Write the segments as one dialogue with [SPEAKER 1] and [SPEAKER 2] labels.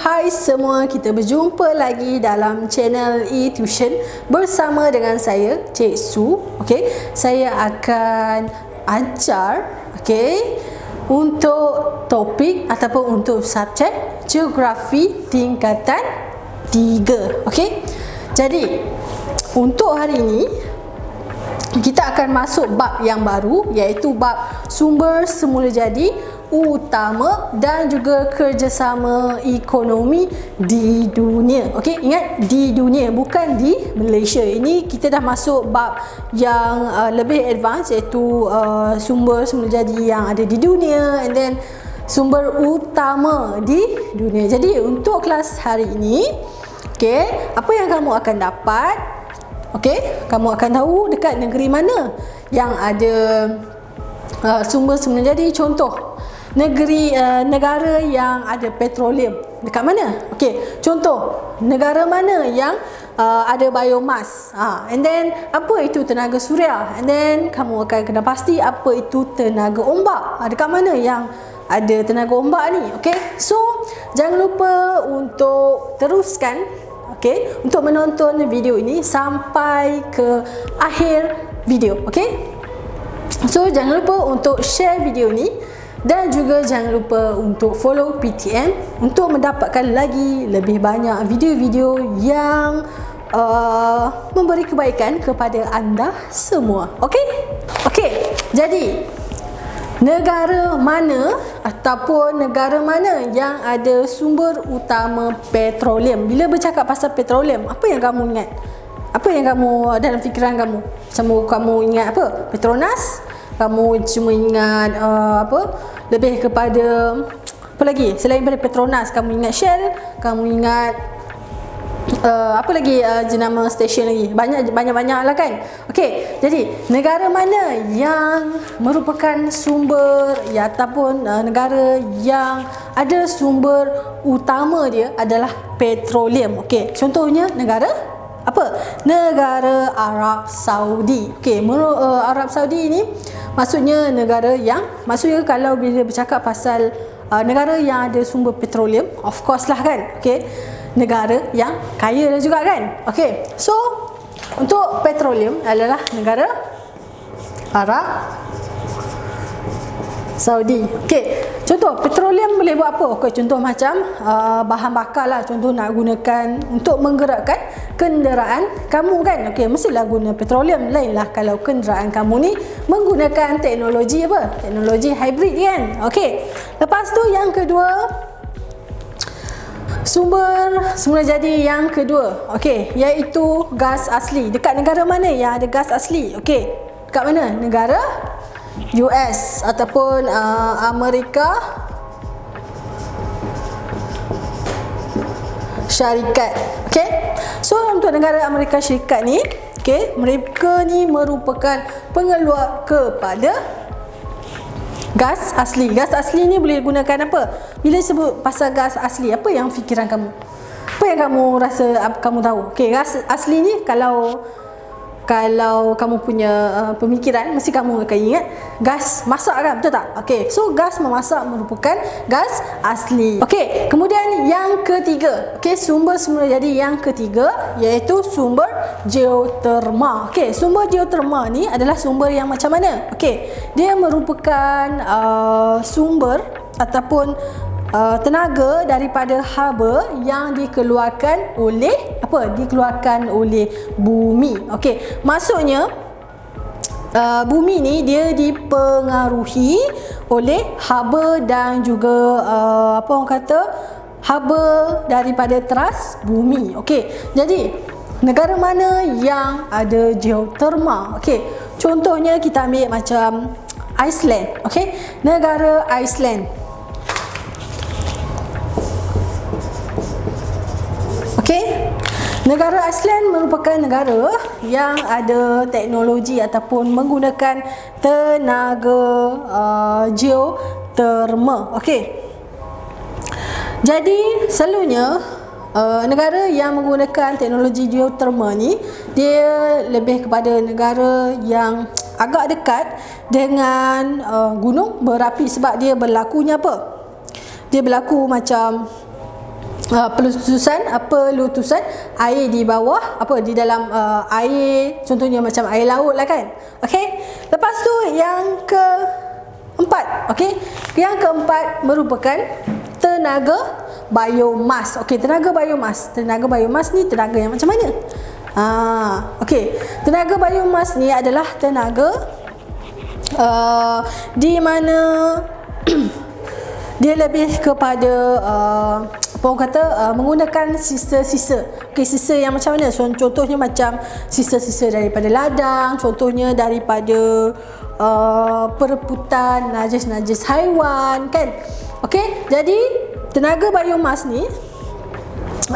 [SPEAKER 1] Hai semua, kita berjumpa lagi dalam channel e-tuition bersama dengan saya, Cik Su. Okey, saya akan ajar untuk topik ataupun untuk subjek geografi tingkatan 3. Okey. Jadi, untuk hari ini kita akan masuk bab yang baru, iaitu bab sumber semula jadi utama dan juga kerjasama ekonomi di dunia. Okey, ingat di dunia, bukan di Malaysia. Ini kita dah masuk bab yang lebih advance, iaitu sumber semula jadi yang ada di dunia, and then sumber utama di dunia. Jadi untuk kelas hari ini, apa yang kamu akan dapat? Kamu akan tahu dekat negeri mana yang ada sumber semula jadi. Contoh, negara yang ada petroleum dekat mana? Contoh, negara mana yang ada biomas, and then apa itu tenaga suria, and then kamu akan kena pasti apa itu tenaga ombak, dekat mana yang ada tenaga ombak ni. So jangan lupa untuk teruskan untuk menonton video ini sampai ke akhir video. So jangan lupa untuk share video ni, dan juga jangan lupa untuk follow PTN untuk mendapatkan lagi lebih banyak video-video yang memberi kebaikan kepada anda semua. Jadi negara mana ataupun negara mana yang ada sumber utama petroleum? Bila bercakap pasal petroleum, apa yang kamu ingat? Apa yang kamu dalam fikiran kamu? Kamu ingat apa? Petronas? Kamu cuma ingat lebih kepada apa lagi selain daripada Petronas? Kamu ingat Shell? Kamu ingat apa lagi jenama stesen lagi? Banyak lah kan. Jadi negara mana yang merupakan sumber ataupun negara yang ada sumber utama dia adalah petroleum? Contohnya negara apa? Negara Arab Saudi. Arab Saudi ni maksudnya negara yang, maksudnya kalau bila bercakap pasal negara yang ada sumber petroleum, of course lah kan, negara yang kaya juga kan. So untuk petroleum adalah negara Arab Saudi. Contoh petroleum boleh buat apa? Contoh macam bahan bakar lah. Contoh nak gunakan untuk menggerakkan kenderaan kamu kan. Mestilah guna petroleum. Lainlah kalau kenderaan kamu ni menggunakan teknologi apa? Teknologi hybrid kan. Lepas tu yang kedua, sumber semula jadi yang kedua, iaitu gas asli. Dekat negara mana yang ada gas asli? Dekat mana? Negara US ataupun Amerika Syarikat. So untuk negara Amerika Syarikat ni, mereka ni merupakan pengeluar kepada gas asli. Gas asli ni boleh gunakan apa? Bila sebut pasal gas asli, apa yang fikiran kamu? Apa yang kamu rasa kamu tahu? Gas asli ni kalau kamu punya pemikiran, mesti kamu akan ingat gas masak kan, betul tak? So gas memasak merupakan gas asli. Kemudian yang ketiga, sumber semula jadi yang ketiga iaitu sumber geoterma. Sumber geoterma ni adalah sumber yang macam mana? Dia merupakan sumber ataupun tenaga daripada haba yang dikeluarkan oleh bumi. Maksudnya bumi ni dia dipengaruhi oleh haba dan juga haba daripada teras bumi. Jadi negara mana yang ada geoterma? Contohnya kita ambil macam Iceland. Negara Iceland. Negara Iceland merupakan negara yang ada teknologi ataupun menggunakan tenaga geoterma. Jadi selalunya negara yang menggunakan teknologi geoterma ni, dia lebih kepada negara yang agak dekat dengan gunung berapi, sebab dia berlakunya apa? Dia berlaku macam pelutusan air di bawah, di dalam air, contohnya macam air laut lah kan. Okey. Lepas tu yang keempat, okey. Yang keempat merupakan tenaga biomas. Okey, tenaga biomas. Tenaga biomas ni tenaga yang macam mana? Okey. Tenaga biomas ni adalah tenaga di mana dia lebih kepada menggunakan sisa-sisa. Okey, sisa yang macam mana? Contohnya macam sisa-sisa daripada ladang, contohnya daripada perebutan najis-najis haiwan kan. Okey, jadi tenaga biomas ni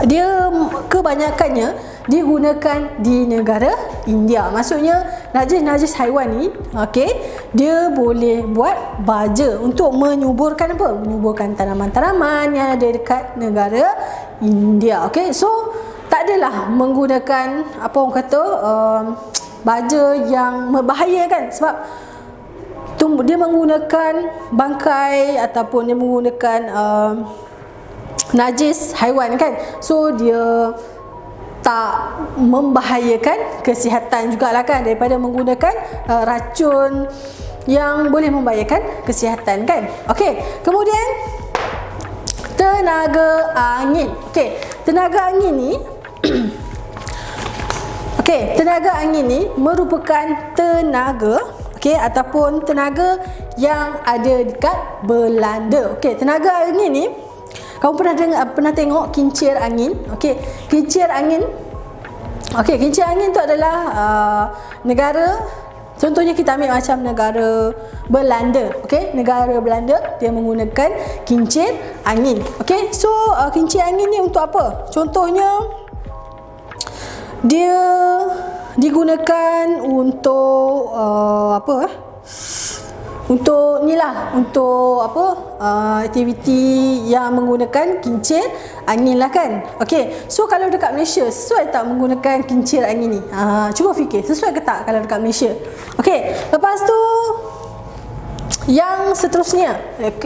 [SPEAKER 1] dia kebanyakannya digunakan di negara India. Maksudnya najis-najis haiwan ni, okey, dia boleh buat baja untuk menyuburkan apa? Menyuburkan tanaman-tanaman yang ada dekat negara India. Okey, so tak adalah menggunakan baja yang berbahaya kan, sebab dia menggunakan bangkai ataupun dia menggunakan najis haiwan kan. So dia tak membahayakan kesihatan jugalah kan, daripada menggunakan racun yang boleh membahayakan kesihatan kan. Okey, kemudian tenaga angin. Okey, tenaga angin ni okey, tenaga angin ni merupakan tenaga, okey, ataupun tenaga yang ada dekat Belanda. Okey, tenaga angin ni kamu pernah tengok kincir angin? Okey, kincir angin. Okey, kincir angin tu adalah negara, contohnya kita ambil macam negara Belanda. Okey, negara Belanda dia menggunakan kincir angin. Okey, so kincir angin ni untuk apa? Contohnya dia digunakan untuk untuk aktiviti yang menggunakan kincir angin lah kan. Okey, so kalau dekat Malaysia sesuai tak menggunakan kincir angin ni? Cuba fikir, sesuai ke tak kalau dekat Malaysia? Okey, lepas tu yang seterusnya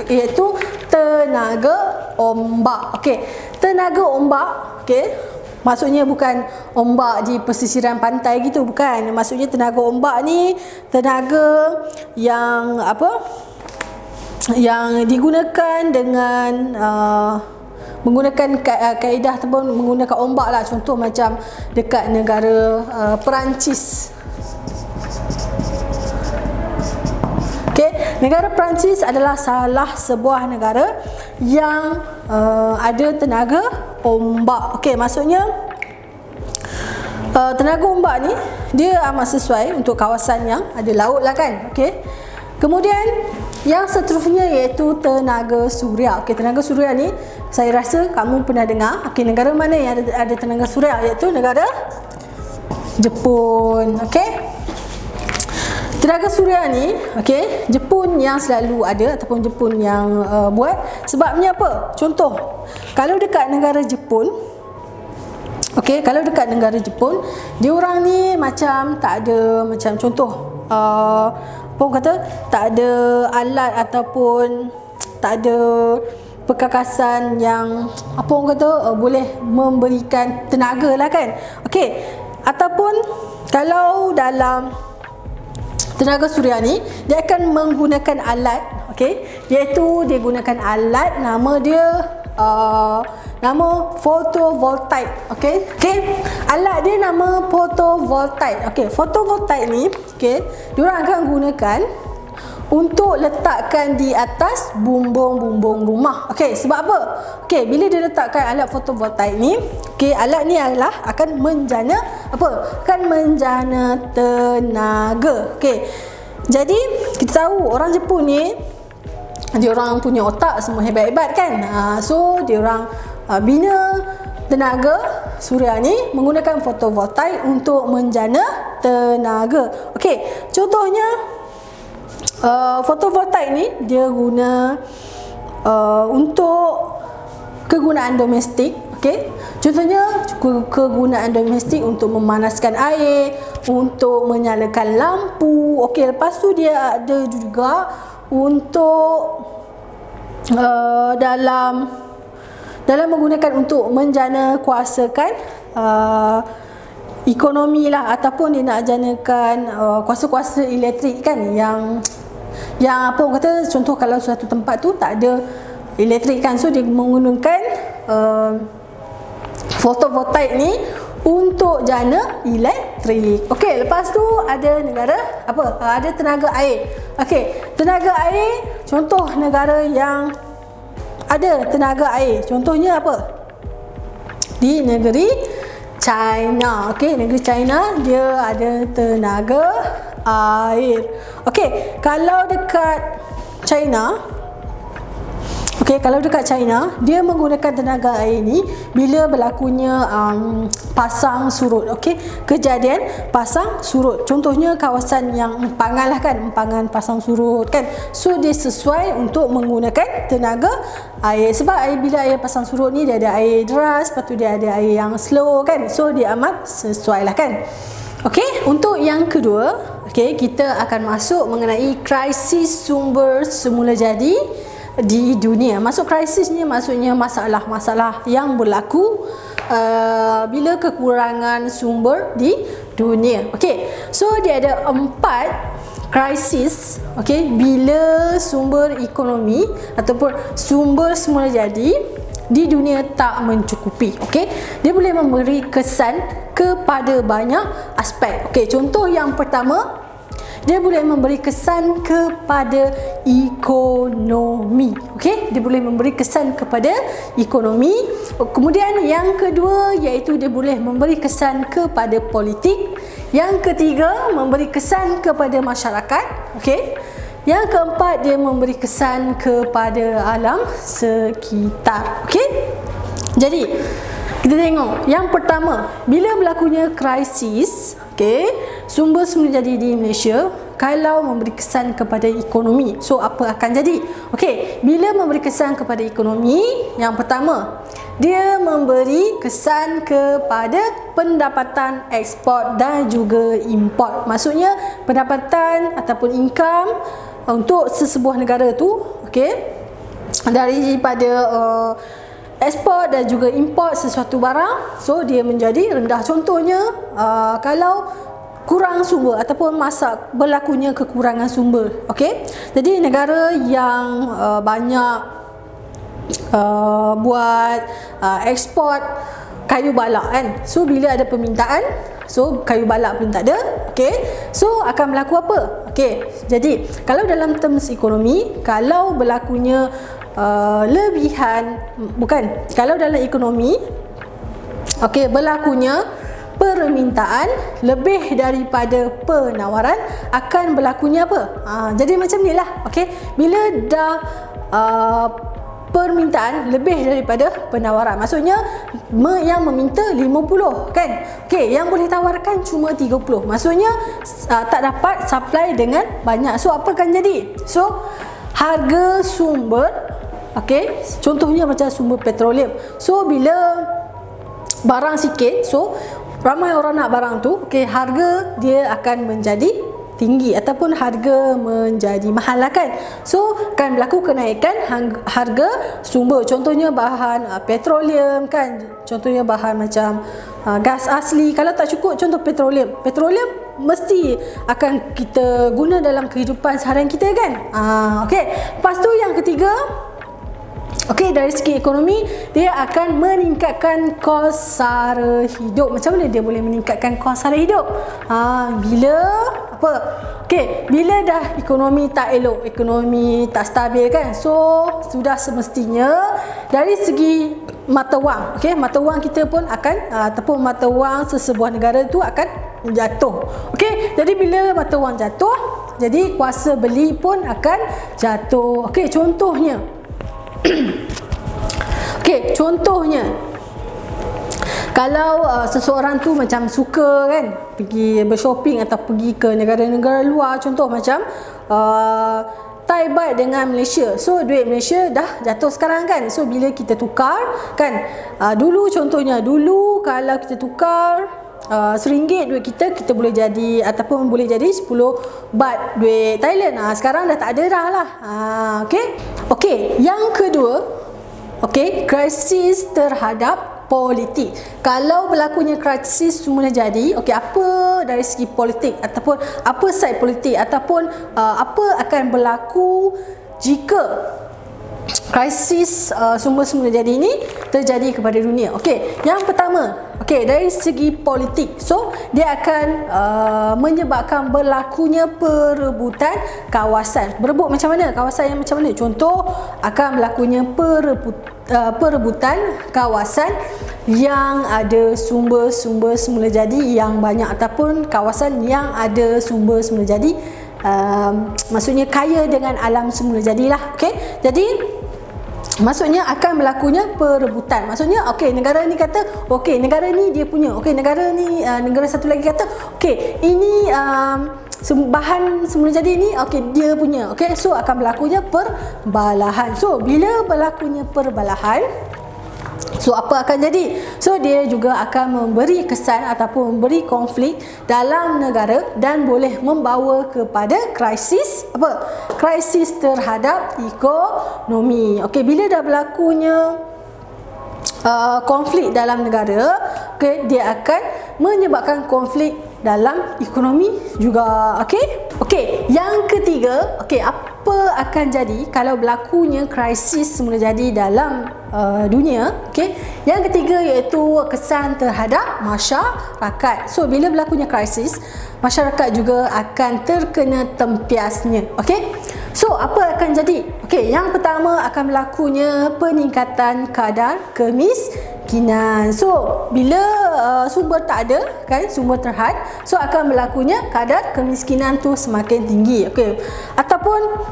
[SPEAKER 1] iaitu tenaga ombak. Okey, tenaga ombak, okey, maksudnya bukan ombak di pesisiran pantai gitu, bukan. Maksudnya tenaga ombak ni tenaga yang yang digunakan dengan menggunakan kaedah ataupun menggunakan ombak lah. Contoh macam dekat negara Perancis. Okey, negara Perancis adalah salah sebuah negara yang ada tenaga ombak. Okey, maksudnya tenaga ombak ni dia amat sesuai untuk kawasan yang ada laut lah kan. Okey, kemudian yang seterusnya iaitu tenaga suria. Okey, tenaga suria ni saya rasa kamu pernah dengar. Okey, negara mana yang ada tenaga suria? Iaitu negara Jepun. Okey, tenaga suria ni, okey, Jepun yang selalu ada ataupun Jepun yang buat. Sebabnya apa? Contoh, kalau dekat negara Jepun, okey, kalau dekat negara Jepun, dia orang ni macam tak ada, macam contoh tak ada alat ataupun tak ada perkakasan yang boleh memberikan tenaga lah kan. Okey, ataupun kalau dalam tenaga suria ni dia akan menggunakan alat, okey, iaitu dia gunakan alat, nama dia nama fotovoltaik. Okey, alat dia nama fotovoltaik. Okey, fotovoltaik ni, okey, diorang akan gunakan untuk letakkan di atas bumbung-bumbung rumah. Okey, sebab apa? Okey, bila dia letakkan alat fotovoltaik ni, okey, alat ni adalah akan menjana akan menjana tenaga. Okey, jadi kita tahu orang Jepun ni dia orang punya otak semua hebat-hebat kan. So dia orang bina tenaga suria ni menggunakan fotovoltaik untuk menjana tenaga. Okey, contohnya fotovoltaik ni dia guna untuk kegunaan domestik. Okey, contohnya kegunaan domestik untuk memanaskan air, untuk menyalakan lampu. Okey, lepas tu dia ada dalam menggunakan untuk menjana kuasakan ekonomi lah, ataupun dia nak janakan kuasa-kuasa elektrik kan, yang apa orang kata, contoh kalau suatu tempat tu tak ada elektrik kan, so dia menggunakan fotovoltaik ni untuk jana elektrik. Okey, lepas tu ada negara apa? Ada tenaga air. Okey, tenaga air, contoh negara yang ada tenaga air, contohnya apa? Di negeri China. Okey, negeri China dia ada tenaga air. Okey, kalau dekat China, kalau dekat China, dia menggunakan tenaga air ni bila berlakunya pasang surut. Okey, kejadian pasang surut. Contohnya kawasan yang empangan lah kan, empangan pasang surut kan. So dia sesuai untuk menggunakan tenaga air, sebab bila air pasang surut ni dia ada air deras, lepas tu dia ada air yang slow kan. So dia amat sesuai lah kan. Okey, untuk yang kedua, kita akan masuk mengenai krisis sumber semula jadi di dunia. Masuk krisis ni maksudnya masalah-masalah yang berlaku bila kekurangan sumber di dunia. Okey, so dia ada 4 krisis, bila sumber ekonomi ataupun sumber semula jadi di dunia tak mencukupi. Dia boleh memberi kesan kepada banyak aspek. Contoh yang pertama, dia boleh memberi kesan kepada ekonomi. Dia boleh memberi kesan kepada ekonomi. Kemudian yang kedua, iaitu dia boleh memberi kesan kepada politik. Yang ketiga, memberi kesan kepada masyarakat. Yang keempat, dia memberi kesan kepada alam sekitar. Jadi kita tengok yang pertama, bila berlakunya krisis sumber semula jadi di Malaysia, kalau memberi kesan kepada ekonomi, so apa akan jadi? Bila memberi kesan kepada ekonomi, yang pertama, dia memberi kesan kepada pendapatan ekspor dan juga import. Maksudnya pendapatan ataupun income untuk sesebuah negara tu, daripada ekspor dan juga import sesuatu barang, so dia menjadi rendah. Contohnya kalau kurang sumber ataupun berlakunya kekurangan sumber. Jadi negara yang banyak buat ekspor kayu balak kan, so bila ada permintaan, so kayu balak pun tak ada, so akan berlaku apa? Jadi kalau dalam terms ekonomi, kalau berlakunya kalau dalam ekonomi berlakunya permintaan lebih daripada penawaran, akan berlakunya apa? Jadi macam ni lah. Bila dah permintaan lebih daripada penawaran, maksudnya yang meminta 50 kan, yang boleh tawarkan cuma 30, maksudnya tak dapat supply dengan banyak. So apa akan jadi? So harga sumber, contohnya macam sumber petroleum, so bila barang sikit, so ramai orang nak barang tu, harga dia akan menjadi tinggi ataupun harga menjadi mahal lah kan. So akan berlaku kenaikan harga sumber, contohnya bahan petroleum kan, contohnya bahan macam gas asli. Kalau tak cukup, contoh petroleum mesti akan kita guna dalam kehidupan seharian kita kan. Lepas tu yang ketiga, dari segi ekonomi, dia akan meningkatkan kos sara hidup. Macam mana dia boleh meningkatkan kos sara hidup? Bila apa? Bila dah ekonomi tak elok, ekonomi tak stabil kan, so sudah semestinya dari segi mata wang, mata wang kita pun akan ataupun mata wang sesebuah negara tu akan jatuh. Jadi bila mata wang jatuh, jadi kuasa beli pun akan jatuh. Contohnya contohnya kalau seseorang tu macam suka kan pergi bershopping atau pergi ke negara-negara luar, contoh macam Thai baht dengan Malaysia, so duit Malaysia dah jatuh sekarang kan. So bila kita tukar kan, dulu kalau kita tukar RM1 duit kita boleh jadi ataupun boleh jadi 10 baht duit Thailand. Sekarang dah tak ada dah lah. Yang kedua, okey, krisis terhadap politik. Kalau berlakunya krisis semula jadi, okey, apa dari segi politik ataupun apa side politik ataupun apa akan berlaku jika krisis sumber semula jadi ini terjadi kepada dunia. Okey, yang pertama, okey, dari segi politik. So, dia akan menyebabkan berlakunya perebutan kawasan. Berebut macam mana? Kawasan yang macam mana? Contoh, akan berlakunya perebutan kawasan yang ada sumber-sumber semula jadi yang banyak ataupun kawasan yang ada sumber semula jadi, maksudnya kaya dengan alam semula jadilah. Okey, jadi maksudnya akan berlakunya perebutan. Maksudnya okey, negara ni kata okey, negara ni dia punya. Okey, negara ni negara satu lagi kata okey, ini bahan semula jadi ni okey, dia punya. Okey, so akan berlakunya perbalahan. So bila berlakunya perbalahan, so apa akan jadi? So dia juga akan memberi kesan ataupun memberi konflik dalam negara dan boleh membawa kepada krisis apa? Krisis terhadap ekonomi. Okey, bila dah berlakunya konflik dalam negara, okey, dia akan menyebabkan konflik dalam ekonomi juga. Okey? Okey, yang ketiga, okey, apa akan jadi kalau berlakunya krisis semula jadi dalam dunia? Okey, yang ketiga iaitu kesan terhadap masyarakat. So bila berlakunya krisis, masyarakat juga akan terkena tempiasnya. Okey, so apa akan jadi? Okey, yang pertama akan berlakunya peningkatan kadar kemiskinan. So bila sumber tak ada, kan, sumber terhad, so akan berlakunya kadar kemiskinan tu semakin tinggi. Okey, ataupun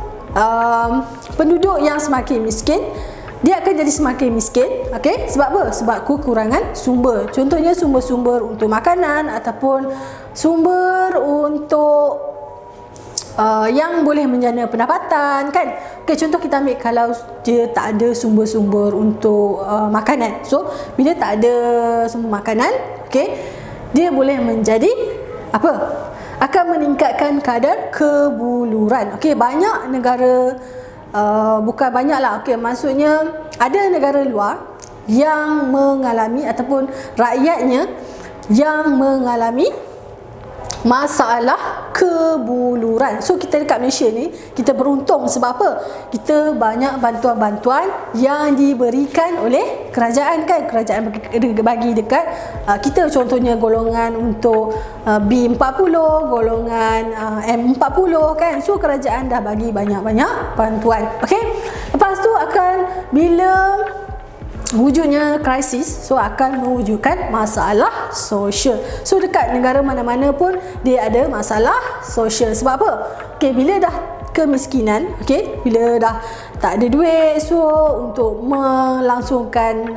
[SPEAKER 1] penduduk yang semakin miskin, dia akan jadi semakin miskin. Okey, sebab apa? Sebab kekurangan sumber. Contohnya sumber-sumber untuk makanan ataupun sumber untuk yang boleh menjana pendapatan, kan. Okey, contoh kita ambil kalau dia tak ada sumber-sumber untuk makanan. So bila tak ada sumber makanan, okey, dia boleh menjadi apa? Akan meningkatkan kadar kebuluran. Okey, banyak negara, bukan banyak lah, okey, maksudnya ada negara luar yang mengalami ataupun rakyatnya yang mengalami masalah kebuluran. So kita dekat Malaysia ni, kita beruntung sebab apa? Kita banyak bantuan-bantuan yang diberikan oleh kerajaan, kan. Kerajaan bagi dekat kita, contohnya golongan untuk B40, golongan M40, kan. So kerajaan dah bagi banyak-banyak bantuan. Okey, lepas tu akan bila wujudnya krisis, so akan mewujudkan masalah sosial. So dekat negara mana-mana pun dia ada masalah sosial. Sebab apa? Okey, bila dah kemiskinan, okey, bila dah tak ada duit, so untuk melangsungkan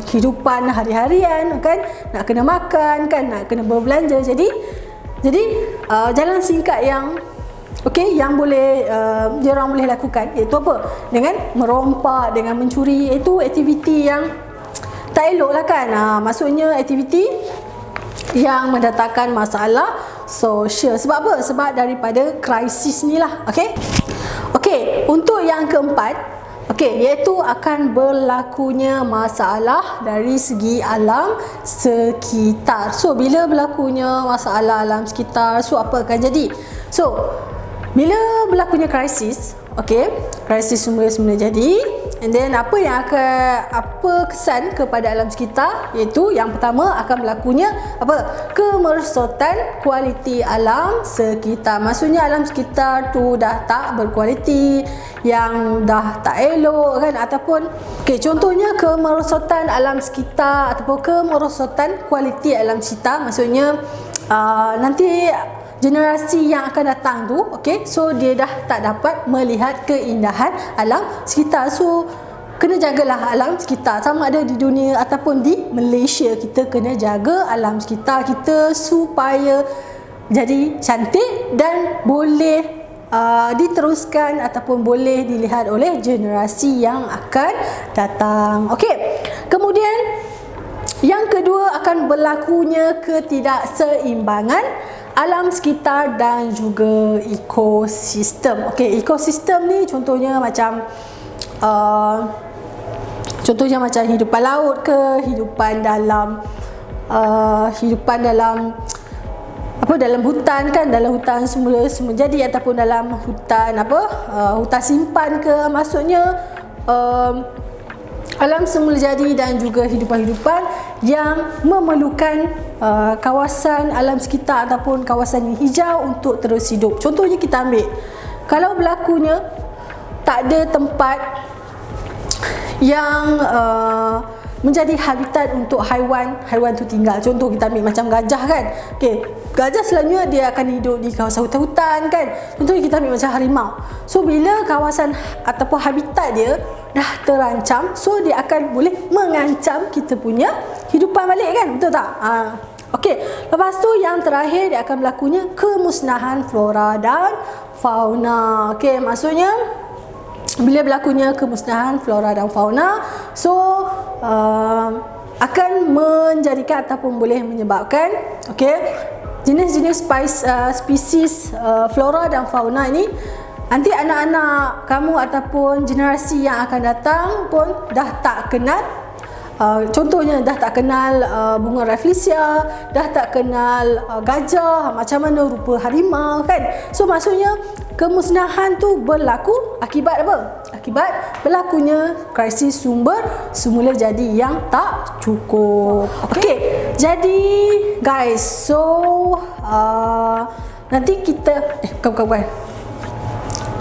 [SPEAKER 1] kehidupan hari-harian, kan, nak kena makan, kan, nak kena berbelanja. Jadi jalan singkat yang okey, yang boleh dia orang boleh lakukan iaitu apa? Dengan merompak, dengan mencuri. Itu aktiviti yang tak elok lah, kan. Maksudnya aktiviti yang mendatangkan masalah sosial. Sebab apa? Sebab daripada krisis ni lah. Okey. Okey, untuk yang keempat, okey, iaitu akan berlakunya masalah dari segi alam sekitar. So bila berlakunya masalah alam sekitar, so apa akan jadi? So bila berlakunya krisis, okey, krisis semula jadi, and then apa kesan kepada alam sekitar? Iaitu yang pertama akan berlakunya apa? Kemerosotan kualiti alam sekitar. Maksudnya alam sekitar tu dah tak berkualiti, yang dah tak elok, kan, ataupun okey, contohnya kemerosotan alam sekitar ataupun kemerosotan kualiti alam sekitar, maksudnya nanti generasi yang akan datang tu, okey, so dia dah tak dapat melihat keindahan alam sekitar. So kena jagalah alam sekitar, sama ada di dunia ataupun di Malaysia. Kita kena jaga alam sekitar kita supaya jadi cantik dan boleh diteruskan ataupun boleh dilihat oleh generasi yang akan datang. Okey, kemudian yang kedua akan berlakunya ketidakseimbangan alam sekitar dan juga ekosistem. Okey, ekosistem ni contohnya macam Contohnya macam hidupan laut ke, hidupan dalam dalam hutan kan, dalam hutan semula jadi, ataupun dalam hutan hutan simpan ke, maksudnya alam semula jadi dan juga hidupan-hidupan yang memerlukan kawasan alam sekitar ataupun kawasan yang hijau untuk terus hidup. Contohnya kita ambil, kalau berlakunya tak ada tempat yang menjadi habitat untuk haiwan tu tinggal. Contoh kita ambil macam gajah kan. Okey, gajah selalunya dia akan hidup di kawasan hutan-hutan kan. Contohnya kita ambil macam harimau. So bila kawasan ataupun habitat dia dah terancam, so dia akan boleh mengancam kita punya hidupan balik kan. Betul tak? Okey, lepas tu yang terakhir dia akan berlakunya kemusnahan flora dan fauna. Okey, maksudnya bila berlakunya kemusnahan flora dan fauna, so akan menjadikan ataupun boleh menyebabkan jenis-jenis spesies flora dan fauna ini, nanti anak-anak kamu ataupun generasi yang akan datang pun dah tak kenal. Contohnya dah tak kenal bunga rafflesia, dah tak kenal gajah, macam mana rupa harimau kan. So maksudnya kemusnahan tu berlaku akibat apa? Akibat berlakunya krisis sumber semula jadi yang tak cukup. Okey, jadi guys, so nanti kita kawan-kawan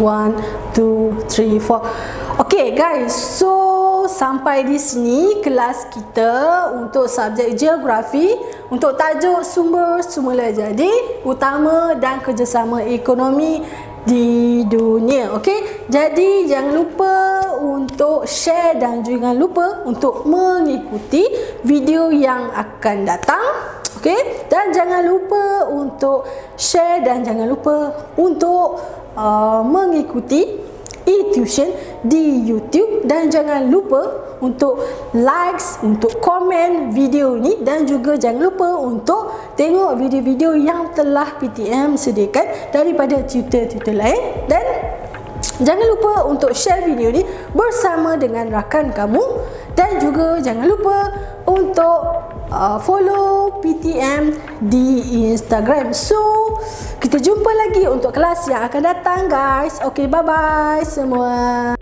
[SPEAKER 1] 1, 2, 3, 4. Okey guys, so sampai di sini kelas kita untuk subjek geografi untuk tajuk sumber semula jadi utama dan kerjasama ekonomi di dunia. Okey, jadi jangan lupa untuk share dan jangan lupa untuk mengikuti video yang akan datang. Okey, dan jangan lupa untuk share dan jangan lupa untuk mengikuti e-tuition di YouTube, dan jangan lupa untuk likes, untuk komen video ni, dan juga jangan lupa untuk tengok video-video yang telah PTM sediakan daripada tutor-tutor lain, dan jangan lupa untuk share video ni bersama dengan rakan kamu, dan juga jangan lupa untuk follow PTM di Instagram. So kita jumpa lagi untuk kelas yang akan datang guys. Okay, bye bye semua.